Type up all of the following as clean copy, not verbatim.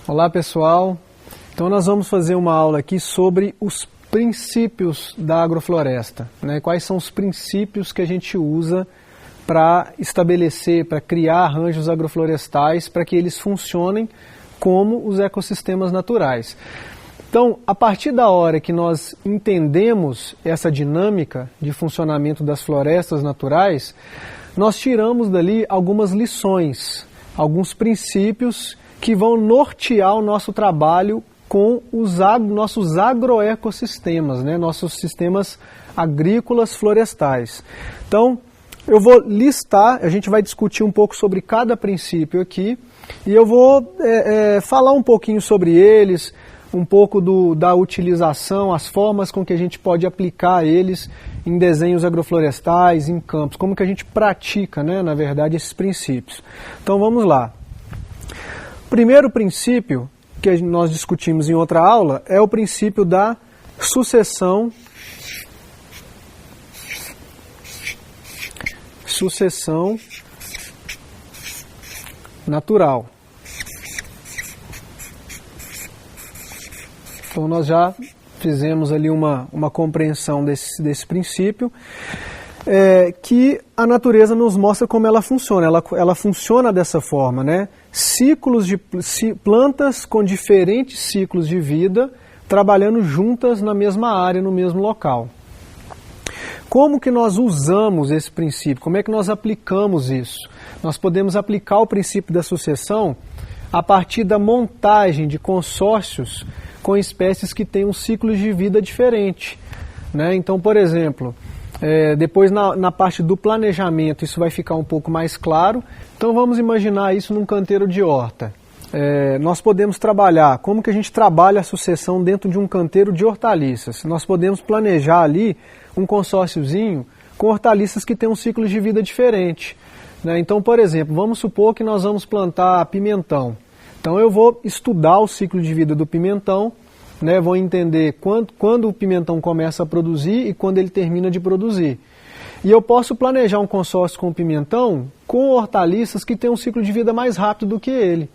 Olá pessoal, então nós vamos fazer uma aula aqui sobre os princípios da agrofloresta, né? Quais são os princípios que a gente usa para estabelecer, para criar arranjos agroflorestais para que eles funcionem como os ecossistemas naturais. Então, a partir da hora que nós entendemos essa dinâmica de funcionamento das florestas naturais, nós tiramos dali algumas lições, alguns princípios que vão nortear o nosso trabalho com os nossos agroecossistemas, né? Nossos sistemas agrícolas florestais. Então, eu vou listar, a gente vai discutir um pouco sobre cada princípio aqui, e eu vou falar um pouquinho sobre eles, um pouco da utilização, as formas com que a gente pode aplicar eles em desenhos agroflorestais, em campos, como que a gente pratica, né, na verdade, esses princípios. Então vamos lá. O primeiro princípio que nós discutimos em outra aula é o princípio da sucessão natural. Então nós já fizemos ali uma compreensão desse princípio, que a natureza nos mostra como ela funciona. Ela funciona dessa forma, né? Plantas com diferentes ciclos de vida trabalhando juntas na mesma área, no mesmo local. Como que nós usamos esse princípio? Como é que nós aplicamos isso? Nós podemos aplicar o princípio da sucessão a partir da montagem de consórcios com espécies que têm um ciclo de vida diferente, né? Então, por exemplo, depois na parte do planejamento isso vai ficar um pouco mais claro. Então vamos imaginar isso num canteiro de horta. Nós podemos trabalhar, como que a gente trabalha a sucessão dentro de um canteiro de hortaliças? Nós podemos planejar ali um consórciozinho com hortaliças que têm um ciclo de vida diferente, né? Então, por exemplo, vamos supor que nós vamos plantar pimentão. Então eu vou estudar o ciclo de vida do pimentão, né? Vou entender quando o pimentão começa a produzir e quando ele termina de produzir. E eu posso planejar um consórcio com o pimentão com hortaliças que têm um ciclo de vida mais rápido do que ele,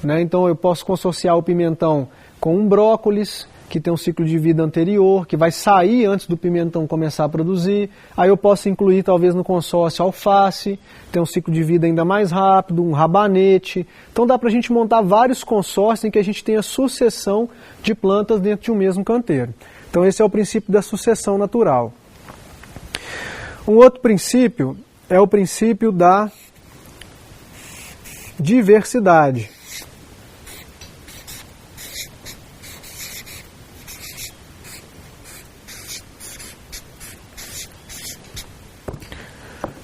né? Então eu posso consorciar o pimentão com um brócolis, que tem um ciclo de vida anterior, que vai sair antes do pimentão começar a produzir. Aí eu posso incluir talvez no consórcio alface, tem um ciclo de vida ainda mais rápido, um rabanete. Então dá para a gente montar vários consórcios em que a gente tenha sucessão de plantas dentro de um mesmo canteiro. Então esse é o princípio da sucessão natural. Um outro princípio é o princípio da diversidade.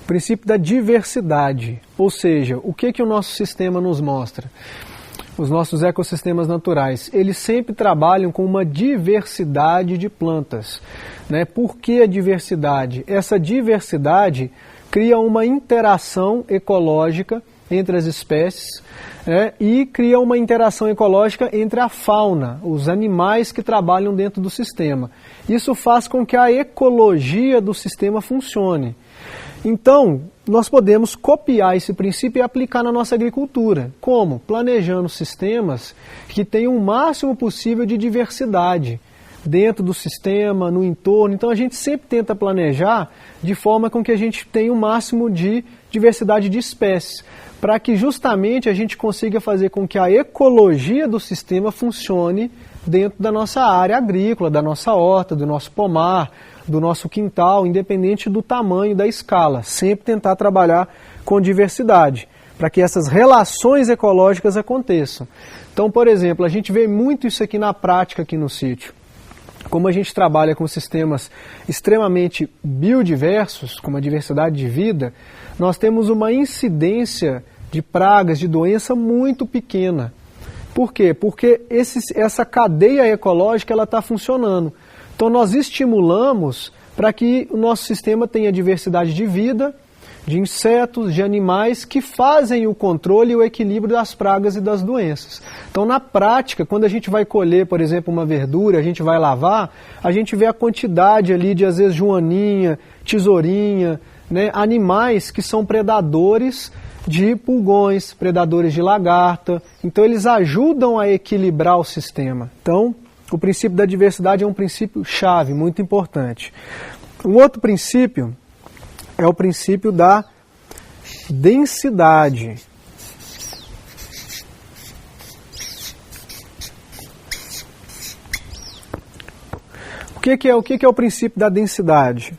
O princípio da diversidade, ou seja, o que o nosso sistema nos mostra? Os nossos ecossistemas naturais, eles sempre trabalham com uma diversidade de plantas, né? Por que a diversidade? Essa diversidade cria uma interação ecológica entre as espécies, né? E cria uma interação ecológica entre a fauna, os animais que trabalham dentro do sistema. Isso faz com que a ecologia do sistema funcione. Então, nós podemos copiar esse princípio e aplicar na nossa agricultura. Como? Planejando sistemas que tenham o máximo possível de diversidade dentro do sistema, no entorno. Então, a gente sempre tenta planejar de forma com que a gente tenha o máximo de diversidade de espécies, para que justamente a gente consiga fazer com que a ecologia do sistema funcione dentro da nossa área agrícola, da nossa horta, do nosso pomar, do nosso quintal, independente do tamanho, da escala. Sempre tentar trabalhar com diversidade, para que essas relações ecológicas aconteçam. Então, por exemplo, a gente vê muito isso aqui na prática aqui no sítio. Como a gente trabalha com sistemas extremamente biodiversos, com uma diversidade de vida, nós temos uma incidência de pragas, de doença muito pequena. Por quê? Porque essa cadeia ecológica está funcionando. Então nós estimulamos para que o nosso sistema tenha diversidade de vida de insetos, de animais que fazem o controle e o equilíbrio das pragas e das doenças. Então, na prática, quando a gente vai colher, por exemplo, uma verdura, a gente vai lavar, a gente vê a quantidade ali de, às vezes, joaninha, tesourinha, né, animais que são predadores de pulgões, predadores de lagarta. Então, eles ajudam a equilibrar o sistema. Então, o princípio da diversidade é um princípio chave, muito importante. Um outro princípio é o princípio da densidade. O que é o princípio da densidade?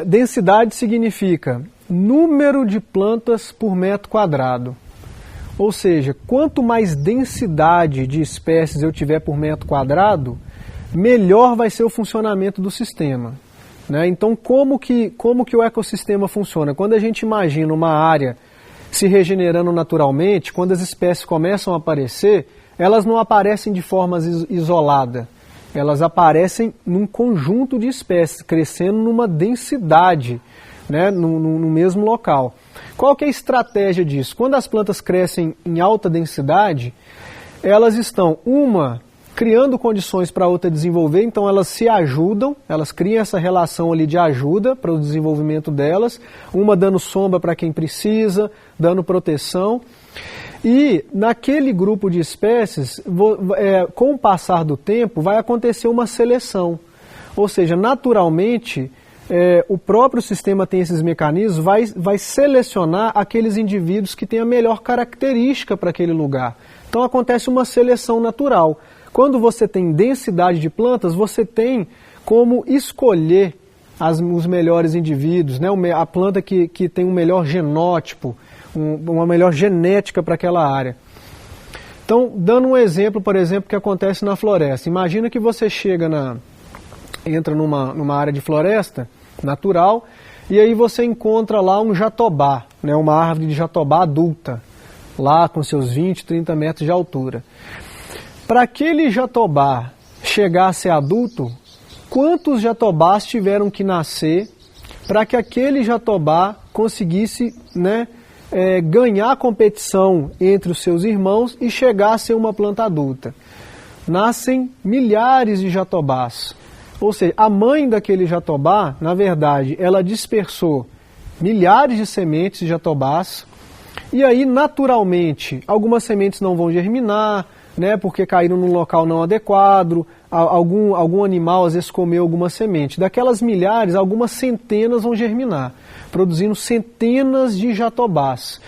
Densidade significa número de plantas por metro quadrado. Ou seja, quanto mais densidade de espécies eu tiver por metro quadrado, melhor vai ser o funcionamento do sistema. Né? Então, como que o ecossistema funciona? Quando a gente imagina uma área se regenerando naturalmente, quando as espécies começam a aparecer, elas não aparecem de forma isolada. Elas aparecem num conjunto de espécies, crescendo numa densidade, né, no mesmo local. Qual que é a estratégia disso? Quando as plantas crescem em alta densidade, elas estão, criando condições para a outra desenvolver, então elas se ajudam, elas criam essa relação ali de ajuda para o desenvolvimento delas, uma dando sombra para quem precisa, dando proteção. E naquele grupo de espécies, com o passar do tempo, vai acontecer uma seleção. Ou seja, naturalmente, o próprio sistema tem esses mecanismos, vai selecionar aqueles indivíduos que têm a melhor característica para aquele lugar. Então acontece uma seleção natural. Quando você tem densidade de plantas, você tem como escolher os melhores indivíduos, né? A planta que tem um melhor genótipo, uma melhor genética para aquela área. Então, dando um exemplo, por exemplo, que acontece na floresta. Imagina que você entra numa área de floresta natural e aí você encontra lá um jatobá, né? Uma árvore de jatobá adulta, lá com seus 20, 30 metros de altura. Para aquele jatobá chegar a ser adulto, quantos jatobás tiveram que nascer para que aquele jatobá conseguisse, né, ganhar a competição entre os seus irmãos e chegar a ser uma planta adulta? Nascem milhares de jatobás. Ou seja, a mãe daquele jatobá, na verdade, ela dispersou milhares de sementes de jatobás e aí, naturalmente, algumas sementes não vão germinar, né, porque caíram num local não adequado, algum animal às vezes comeu alguma semente. Daquelas milhares, algumas centenas vão germinar, produzindo centenas de jatobás.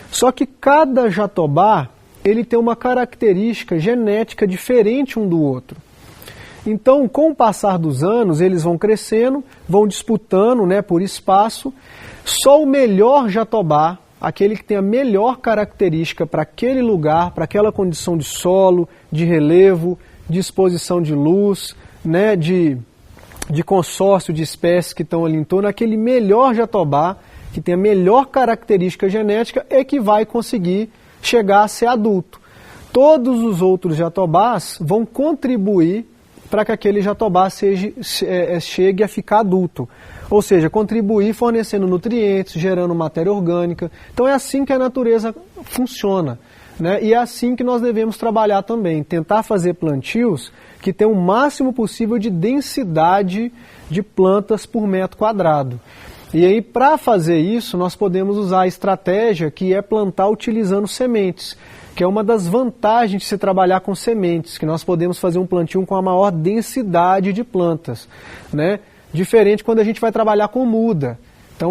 Só que cada jatobá, ele tem uma característica genética diferente um do outro. Então, com o passar dos anos, eles vão crescendo, vão disputando, né, por espaço. Só o melhor jatobá, aquele que tem a melhor característica para aquele lugar, para aquela condição de solo, de relevo, de exposição de luz, né, de consórcio de espécies que estão ali em torno, aquele melhor jatobá, que tem a melhor característica genética, é que vai conseguir chegar a ser adulto. Todos os outros jatobás vão contribuir para que aquele jatobá chegue a ficar adulto. Ou seja, contribuir fornecendo nutrientes, gerando matéria orgânica. Então é assim que a natureza funciona, né? E é assim que nós devemos trabalhar também, tentar fazer plantios que tenham o máximo possível de densidade de plantas por metro quadrado. E aí, para fazer isso, nós podemos usar a estratégia que é plantar utilizando sementes, que é uma das vantagens de se trabalhar com sementes, que nós podemos fazer um plantio com a maior densidade de plantas, né? Diferente quando a gente vai trabalhar com muda. Então,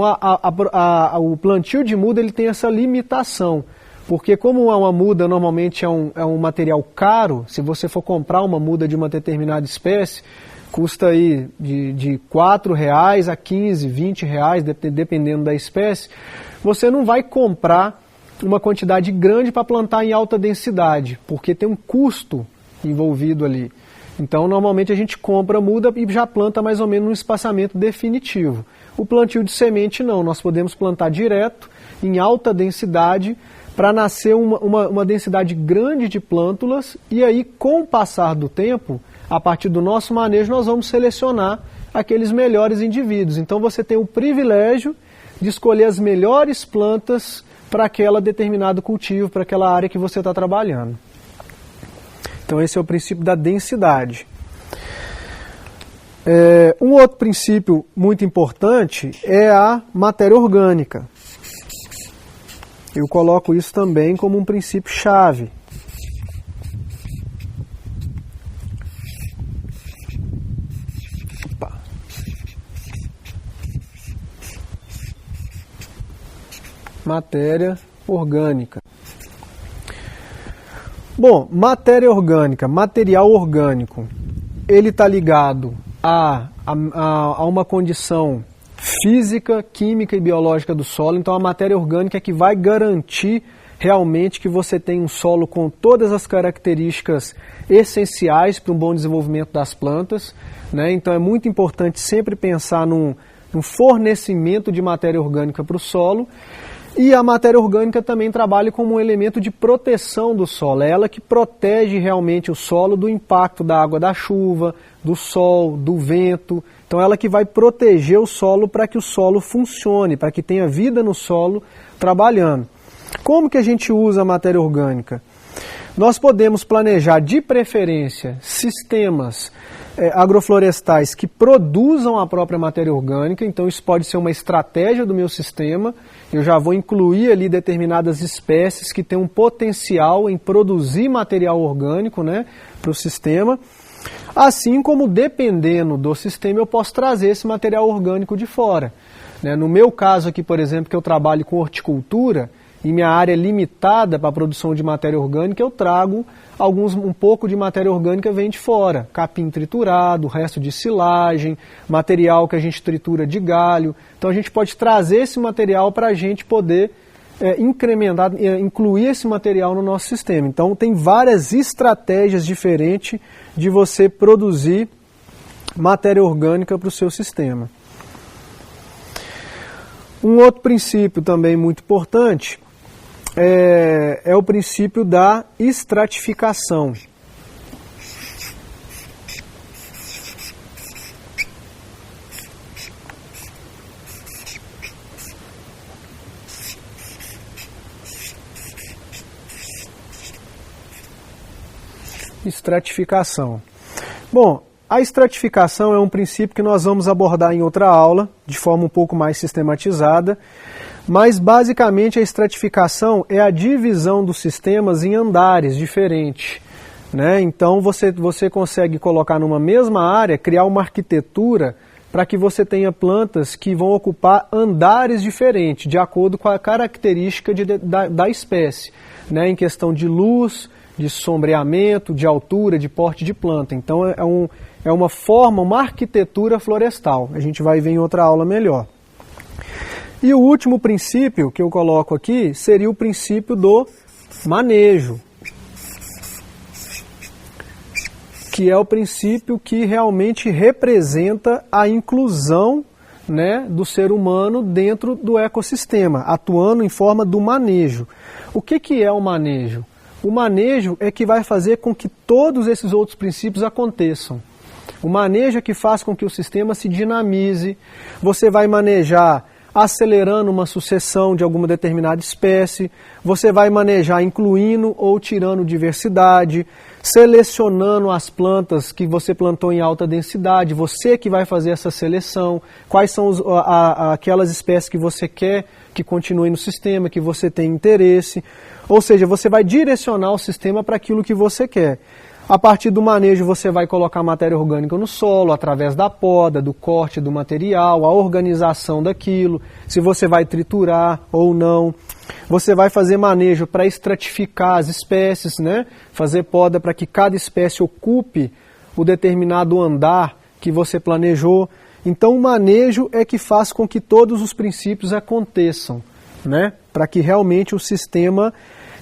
o plantio de muda ele tem essa limitação, porque como uma muda normalmente é um material caro, se você for comprar uma muda de uma determinada espécie, custa aí de R$ 4,00 a 15, R$ 20, dependendo da espécie, você não vai comprar uma quantidade grande para plantar em alta densidade, porque tem um custo envolvido ali. Então, normalmente a gente compra muda e já planta mais ou menos num espaçamento definitivo. O plantio de semente não, nós podemos plantar direto, em alta densidade, para nascer uma densidade grande de plântulas, e aí, com o passar do tempo, a partir do nosso manejo, nós vamos selecionar aqueles melhores indivíduos. Então você tem o privilégio de escolher as melhores plantas para aquele determinado cultivo, para aquela área que você está trabalhando. Então esse é o princípio da densidade. Um outro princípio muito importante é a matéria orgânica. Eu coloco isso também como um princípio-chave. Matéria orgânica. Bom, matéria orgânica, material orgânico, ele está ligado a uma condição física, química e biológica do solo. Então a matéria orgânica é que vai garantir realmente que você tem um solo com todas as características essenciais para um bom desenvolvimento das plantas, né? Então é muito importante sempre pensar num fornecimento de matéria orgânica para o solo. E a matéria orgânica também trabalha como um elemento de proteção do solo. É ela que protege realmente o solo do impacto da água da chuva, do sol, do vento. Então ela que vai proteger o solo para que o solo funcione, para que tenha vida no solo trabalhando. Como que a gente usa a matéria orgânica? Nós podemos planejar de preferência sistemas agroflorestais que produzam a própria matéria orgânica, então isso pode ser uma estratégia do meu sistema. Eu já vou incluir ali determinadas espécies que têm um potencial em produzir material orgânico, né, para o sistema. Assim como, dependendo do sistema, eu posso trazer esse material orgânico de fora. No meu caso aqui, por exemplo, que eu trabalho com horticultura, e minha área é limitada para a produção de matéria orgânica, eu trago um pouco de matéria orgânica vem de fora. Capim triturado, resto de silagem, material que a gente tritura de galho. Então a gente pode trazer esse material para a gente poder incluir esse material no nosso sistema. Então tem várias estratégias diferentes de você produzir matéria orgânica para o seu sistema. Um outro princípio também muito importante é o princípio da estratificação. Estratificação. Bom, a estratificação é um princípio que nós vamos abordar em outra aula, de forma um pouco mais sistematizada, mas basicamente a estratificação é a divisão dos sistemas em andares diferentes, né? Então você consegue colocar numa mesma área, criar uma arquitetura para que você tenha plantas que vão ocupar andares diferentes, de acordo com a característica da espécie, né? Em questão de luz, de sombreamento, de altura, de porte de planta. Então é uma forma, uma arquitetura florestal. A gente vai ver em outra aula melhor. E o último princípio que eu coloco aqui seria o princípio do manejo, que é o princípio que realmente representa a inclusão, né, do ser humano dentro do ecossistema, atuando em forma do manejo. O que é o manejo? O manejo é que vai fazer com que todos esses outros princípios aconteçam. O manejo é que faz com que o sistema se dinamize. Você vai manejar acelerando uma sucessão de alguma determinada espécie, você vai manejar incluindo ou tirando diversidade, selecionando as plantas que você plantou em alta densidade, você que vai fazer essa seleção, quais são aquelas espécies que você quer que continuem no sistema, que você tem interesse, ou seja, você vai direcionar o sistema para aquilo que você quer. A partir do manejo você vai colocar matéria orgânica no solo, através da poda, do corte do material, a organização daquilo, se você vai triturar ou não. Você vai fazer manejo para estratificar as espécies, né? Fazer poda para que cada espécie ocupe o determinado andar que você planejou. Então o manejo é que faz com que todos os princípios aconteçam, né? Para que realmente o sistema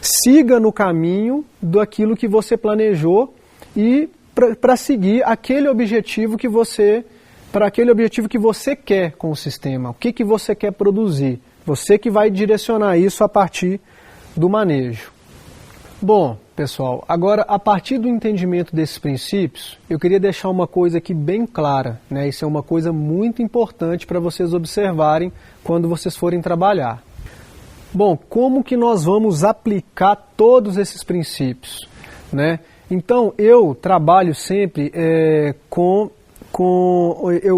siga no caminho daquilo que você planejou e para seguir aquele objetivo que você quer com o sistema. O que você quer produzir? Você que vai direcionar isso a partir do manejo. Bom, pessoal. Agora, a partir do entendimento desses princípios, eu queria deixar uma coisa aqui bem clara, né? Isso é uma coisa muito importante para vocês observarem quando vocês forem trabalhar. Bom, como que nós vamos aplicar todos esses princípios, né? Então, eu trabalho sempre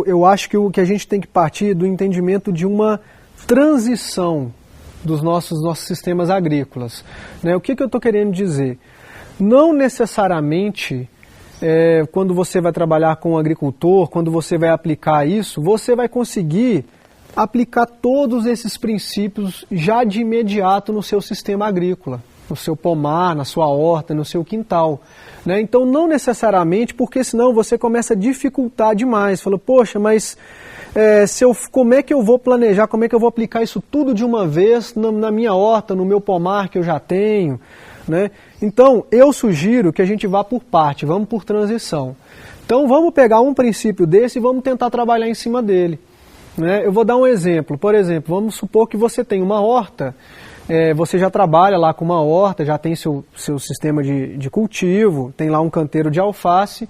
eu acho que o que a gente tem que partir do entendimento de uma transição dos nossos sistemas agrícolas, né? O que eu estou querendo dizer? Não necessariamente, quando você vai trabalhar com um agricultor, quando você vai aplicar isso, você vai conseguir aplicar todos esses princípios já de imediato no seu sistema agrícola, no seu pomar, na sua horta, no seu quintal, né? Então, não necessariamente, porque senão você começa a dificultar demais. Fala, poxa, mas como é que eu vou planejar, como é que eu vou aplicar isso tudo de uma vez na minha horta, no meu pomar que eu já tenho, né? Então, eu sugiro que a gente vá por parte, vamos por transição. Então, vamos pegar um princípio desse e vamos tentar trabalhar em cima dele, né? Eu vou dar um exemplo. Por exemplo, vamos supor que você tem uma horta, você já trabalha lá com uma horta, já tem seu sistema de cultivo, tem lá um canteiro de alface,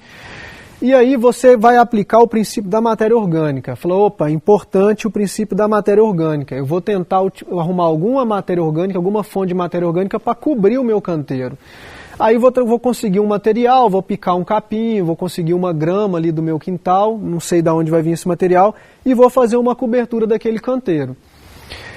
e aí você vai aplicar o princípio da matéria orgânica. Falou, opa, importante o princípio da matéria orgânica. Eu vou tentar arrumar alguma matéria orgânica, alguma fonte de matéria orgânica para cobrir o meu canteiro. Aí vou conseguir um material, vou picar um capim, vou conseguir uma grama ali do meu quintal, não sei de onde vai vir esse material, e vou fazer uma cobertura daquele canteiro.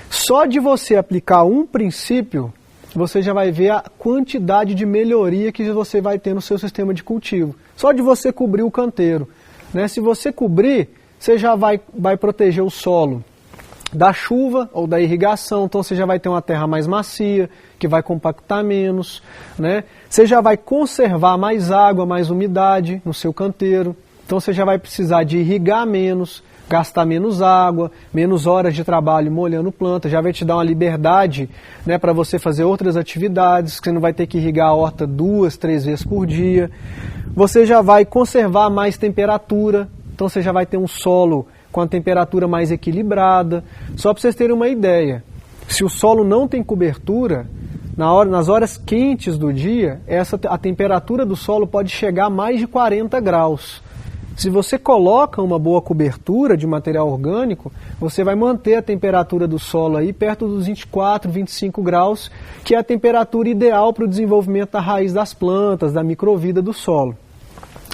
Só de você aplicar um princípio, você já vai ver a quantidade de melhoria que você vai ter no seu sistema de cultivo. Só de você cobrir o canteiro, né? Se você cobrir, você já vai proteger o solo da chuva ou da irrigação, então você já vai ter uma terra mais macia, que vai compactar menos, né? Você já vai conservar mais água, mais umidade no seu canteiro, então você já vai precisar de irrigar menos, gastar menos água, menos horas de trabalho molhando planta, já vai te dar uma liberdade, né, para você fazer outras atividades, que você não vai ter que irrigar a horta 2, 3 vezes por dia. Você já vai conservar mais temperatura, então você já vai ter um solo com a temperatura mais equilibrada. Só para vocês terem uma ideia, se o solo não tem cobertura, nas horas quentes do dia, a temperatura do solo pode chegar a mais de 40 graus. Se você coloca uma boa cobertura de material orgânico, você vai manter a temperatura do solo aí perto dos 24, 25 graus, que é a temperatura ideal para o desenvolvimento da raiz das plantas, da microvida do solo.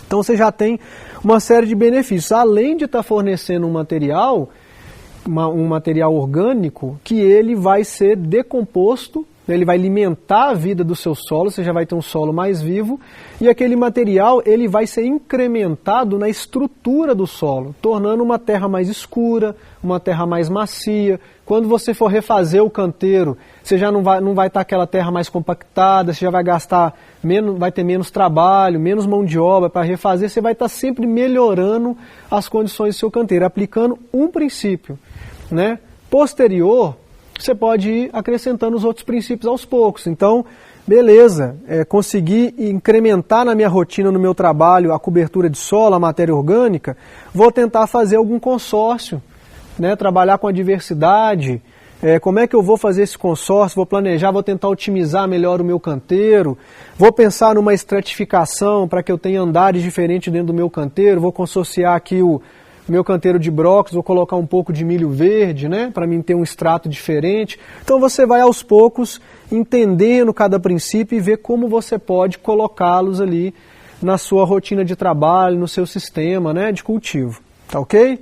Então você já tem uma série de benefícios, além de estar fornecendo um material orgânico, que ele vai ser decomposto, ele vai alimentar a vida do seu solo, você já vai ter um solo mais vivo, e aquele material ele vai ser incrementado na estrutura do solo, tornando uma terra mais escura, uma terra mais macia. Quando você for refazer o canteiro, você já não vai estar aquela terra mais compactada, você já vai gastar menos, vai ter menos trabalho, menos mão de obra para refazer, você vai estar sempre melhorando as condições do seu canteiro, aplicando um princípio, né? Posterior, você pode ir acrescentando os outros princípios aos poucos. Então, beleza, consegui incrementar na minha rotina, no meu trabalho, a cobertura de solo, a matéria orgânica, vou tentar fazer algum consórcio, né, trabalhar com a diversidade. Como é que eu vou fazer esse consórcio? Vou planejar, vou tentar otimizar melhor o meu canteiro, vou pensar numa estratificação para que eu tenha andares diferentes dentro do meu canteiro, vou consorciar aqui o meu canteiro de brócolis, vou colocar um pouco de milho verde, né, para mim ter um extrato diferente. Então você vai aos poucos entendendo cada princípio e ver como você pode colocá-los ali na sua rotina de trabalho, no seu sistema, né, de cultivo. Tá ok?